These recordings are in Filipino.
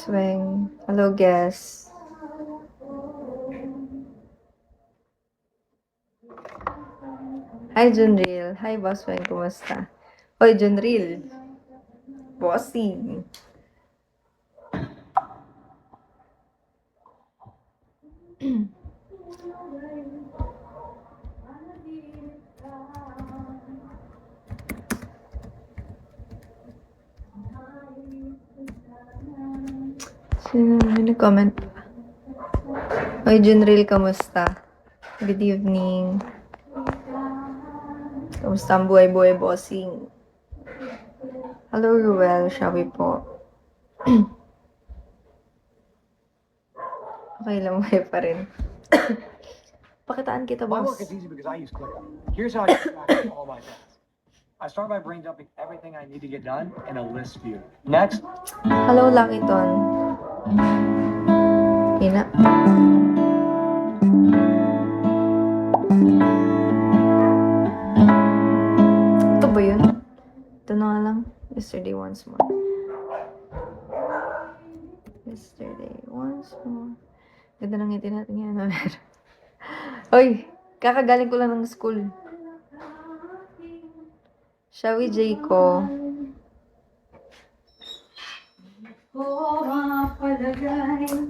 Boss Weng. Hello, guys. Hi, Junril. Hi, Boss Weng. Kumusta? Hoy, Junril. Bossing. Sino may nag-comment pa? Hoy, Junril, kamusta? Good evening. Kamusta ang buhay-buhay, bossing? Hello, Ruel. Shawi po. Okay lang, buhay pa rin. Pakitaan kita, My boss. work is easy because I use ClickUp. Here's how I keep track of all my tasks. I start by brain dumping everything I need to get done in a list view. Next. Hello, Lucky Ton. Ina. Ito ba yun? Ito na nga lang. Yesterday once more. Yesterday once more. Ganda ng ngiti natin yan. Hoy, kakagaling ko lang ng school. Shawi Jayco.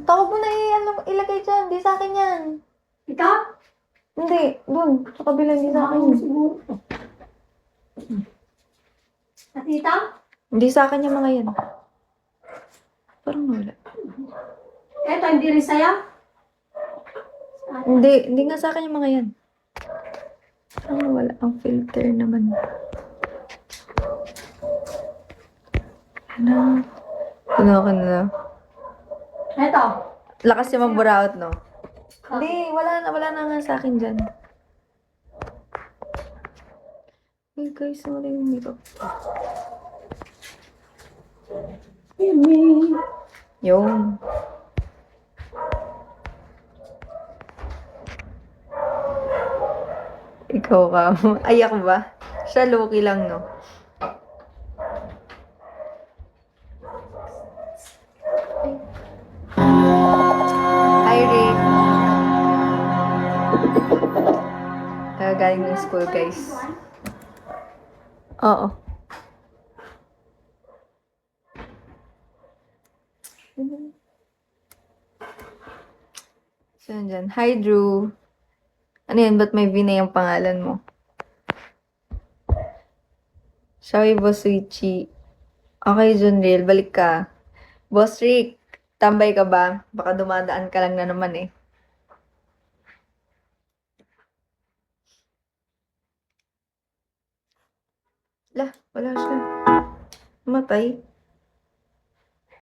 Tawag mo na ilagay dyan. Di sa akin yan. Ikaw? Hindi. Dun. Sa kabila. Hindi sa akin. At ito? Hindi sa akin yung mga yan. Parang wala. Ito, hindi rin sa'yo? Hindi nga sa akin yung mga yan. Parang wala. Ang filter naman. Ano? Ano na. Ito. Lakas yung mamburaot, no? Hindi, wala na nga sa akin dyan. Hey guys, wala yung makeup. Yung. Ikaw ka. Ay, ako ba? Siya, low-key lang, no? Hi, Rick. Galing ng school, guys. Oo. So, dyan. Hi, Drew. Ano yan? Ba't may Vinay ang pangalan mo? Sorry, Boss Richie. Okay, Junriel. Balik ka. Boss Rick, tambay ka ba? Baka dumadaan ka lang na naman eh. Lah, wala siya. Matay.